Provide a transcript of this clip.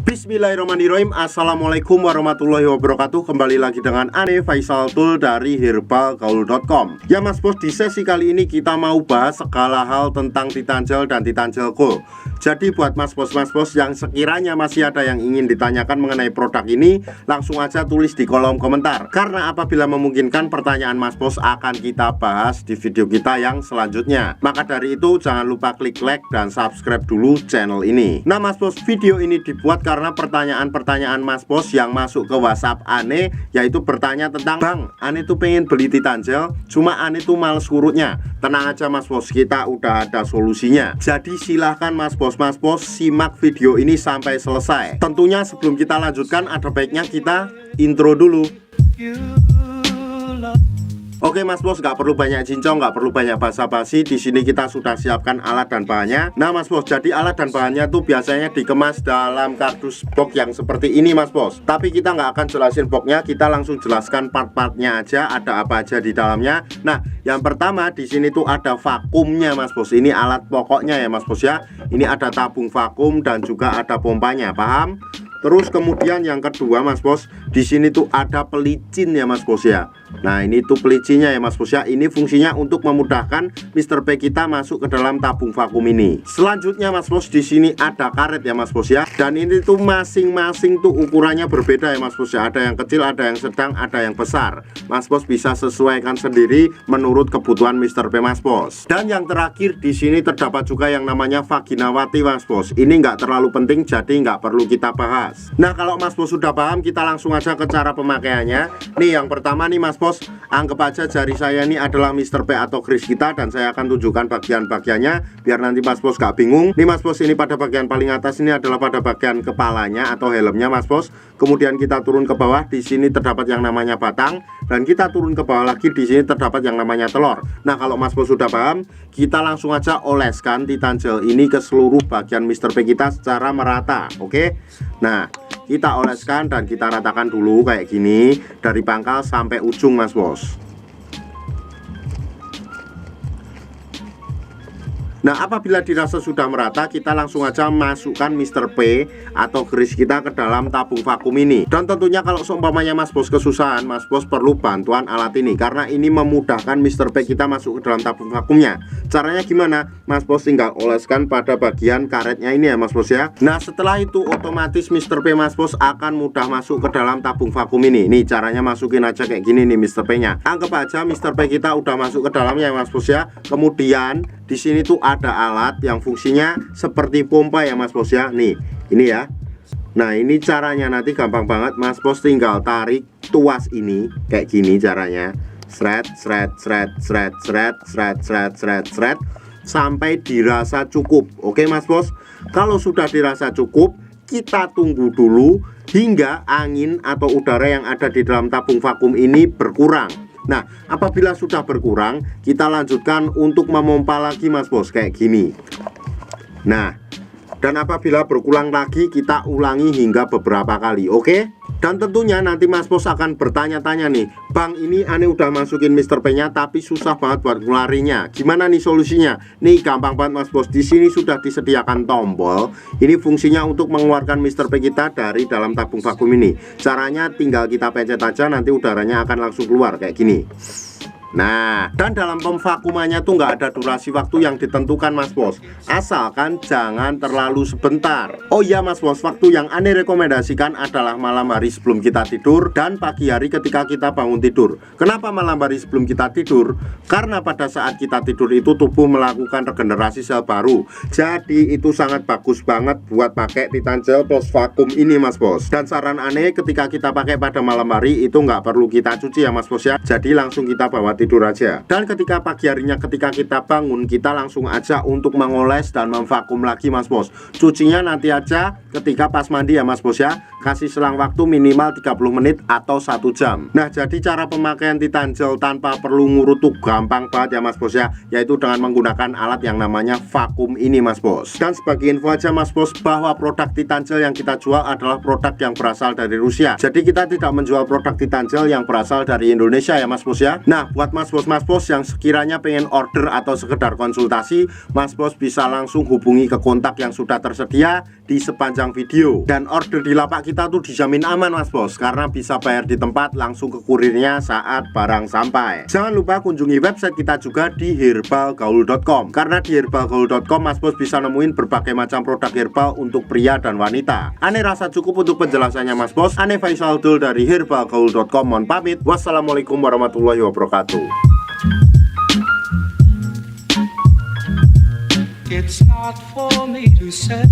Bismillahirrahmanirrahim. Assalamualaikum warahmatullahi wabarakatuh. Kembali lagi dengan Ane Faisal Tool dari herbalgaul.com. Ya Mas Bos, di sesi kali ini kita mau bahas segala hal tentang Titan Gel dan Titan Gel Gold. Jadi buat Mas Bos yang sekiranya masih ada yang ingin ditanyakan mengenai produk ini, langsung aja tulis di kolom komentar. Karena apabila memungkinkan, pertanyaan Mas Bos akan kita bahas di video kita yang selanjutnya. Maka dari itu jangan lupa klik like dan subscribe dulu channel ini. Nah Mas Bos, video ini dibuat karena pertanyaan-pertanyaan Mas Bos yang masuk ke WhatsApp Ane, yaitu bertanya tentang, Bang, Ane tuh pengen beli Titan Gel, cuma Ane tuh males urutnya. Tenang aja Mas Bos, kita udah ada solusinya. Jadi silahkan Mas Bos simak video ini sampai selesai. Tentunya sebelum kita lanjutkan, ada baiknya kita intro dulu. Oke Mas Bos, nggak perlu banyak cincong, nggak perlu banyak basa-basi. Di sini kita sudah siapkan alat dan bahannya. Nah Mas Bos, jadi alat dan bahannya tuh biasanya dikemas dalam kardus box yang seperti ini Mas Bos. Tapi kita nggak akan jelasin boxnya, kita langsung jelaskan part-partnya aja, ada apa aja di dalamnya. Nah, yang pertama di sini tuh ada vakumnya Mas Bos. Ini alat pokoknya ya Mas Bos ya. Ini ada tabung vakum dan juga ada pompanya, paham? Terus kemudian yang kedua Mas Bos, di sini tuh ada pelicin ya Mas Bos ya. Nah ini tuh pelicinnya ya Mas Bos ya. Ini fungsinya untuk memudahkan Mr. P kita masuk ke dalam tabung vakum ini. Selanjutnya Mas Bos, di sini ada karet ya Mas Bos ya. Dan ini tuh masing-masing tuh ukurannya berbeda ya Mas Bos ya. Ada yang kecil, ada yang sedang, ada yang besar. Mas Bos bisa sesuaikan sendiri menurut kebutuhan Mr. P Mas Bos. Dan yang terakhir di sini terdapat juga yang namanya Vaginawati Mas Bos. Ini nggak terlalu penting, jadi nggak perlu kita bahas. Nah kalau Mas Bos sudah paham, kita langsung aja ke cara pemakaiannya. Nih yang pertama nih Mas Bos, anggap aja jari saya ini adalah Mr. P atau Chris kita, dan saya akan tunjukkan bagian-bagiannya biar nanti Mas Bos gak bingung. Nih Mas Bos, ini pada bagian paling atas ini adalah pada bagian kepalanya atau helmnya Mas Bos. Kemudian kita turun ke bawah, di sini terdapat yang namanya batang, dan kita turun ke bawah lagi, di sini terdapat yang namanya telur. Nah kalau Mas Bos sudah paham, kita langsung aja oleskan Titan Gel ini ke seluruh bagian Mr. P kita secara merata. Oke. Nah kita oleskan dan kita ratakan dulu kayak gini, dari pangkal sampai ujung Mas Bos. Nah apabila dirasa sudah merata, kita langsung aja masukkan Mr. P atau Chris kita ke dalam tabung vakum ini. Dan tentunya kalau seumpamanya Mas Bos kesusahan, Mas Bos perlu bantuan alat ini, karena ini memudahkan Mr. P kita masuk ke dalam tabung vakumnya. Caranya gimana? Mas Bos tinggal oleskan pada bagian karetnya ini ya Mas Bos ya. Nah setelah itu otomatis Mr. P Mas Bos akan mudah masuk ke dalam tabung vakum ini. Nih caranya, masukin aja kayak gini nih Mr. P nya. Anggap aja Mr. P kita udah masuk ke dalamnya ya Mas Bos ya. Kemudian di sini tuh ada alat yang fungsinya seperti pompa ya Mas Bos ya. Nih ini ya. Nah ini caranya nanti gampang banget, Mas Bos tinggal tarik tuas ini kayak gini caranya. Sret sampai dirasa cukup. Oke Mas Bos. Kalau sudah dirasa cukup, kita tunggu dulu hingga angin atau udara yang ada di dalam tabung vakum ini berkurang. Nah apabila sudah berkurang, kita lanjutkan untuk memompa lagi Mas Bos kayak gini. Nah dan apabila berkurang lagi, kita ulangi hingga beberapa kali. Oke. Dan tentunya nanti Mas Bos akan bertanya-tanya nih, Bang ini Ane udah masukin Mr. P nya tapi susah banget buat ngelarinya. Gimana nih solusinya? Nih gampang banget Mas Bos. Di sini sudah disediakan tombol. Ini fungsinya untuk mengeluarkan Mr. P kita dari dalam tabung vakum ini. Caranya tinggal kita pencet aja, nanti udaranya akan langsung keluar kayak gini. Nah, dan dalam pemvakumannya tuh nggak ada durasi waktu yang ditentukan Mas Bos, asalkan jangan terlalu sebentar. Oh iya Mas Bos, waktu yang Ane rekomendasikan adalah malam hari sebelum kita tidur dan pagi hari ketika kita bangun tidur. Kenapa malam hari sebelum kita tidur? Karena pada saat kita tidur itu tubuh melakukan regenerasi sel baru. Jadi itu sangat bagus banget buat pakai Titan Gel plus vakum ini Mas Bos. Dan saran Ane, ketika kita pakai pada malam hari itu nggak perlu kita cuci ya Mas Bos ya. Jadi langsung kita bawa tidur aja. Dan ketika pagi harinya ketika kita bangun, kita langsung aja untuk mengoles dan memvakum lagi Mas Bos. Cucinya nanti aja ketika pas mandi ya Mas Bos ya. kasih selang waktu minimal 30 menit atau 1 jam. Nah, jadi cara pemakaian Titan Gel tanpa perlu ngurut tuh gampang banget ya Mas Bos ya, yaitu dengan menggunakan alat yang namanya vakum ini Mas Bos. Dan sebagai info aja Mas Bos, bahwa produk Titan Gel yang kita jual adalah produk yang berasal dari Rusia. Jadi kita tidak menjual produk Titan Gel yang berasal dari Indonesia ya Mas Bos ya. Nah, buat Mas Bos yang sekiranya pengen order atau sekedar konsultasi, Mas Bos bisa langsung hubungi ke kontak yang sudah tersedia di sepanjang video. Dan order di lapak kita tuh dijamin aman Mas Bos, karena bisa bayar di tempat langsung ke kurirnya saat barang sampai. Jangan lupa kunjungi website kita juga di herbalgaul.com, karena di herbalgaul.com Mas Bos bisa nemuin berbagai macam produk herbal untuk pria dan wanita. Ane rasa cukup untuk penjelasannya Mas Bos. Ane Faisal Dul dari herbalgaul.com, mohon pamit. Wassalamualaikum warahmatullahi wabarakatuh. It's not for me to say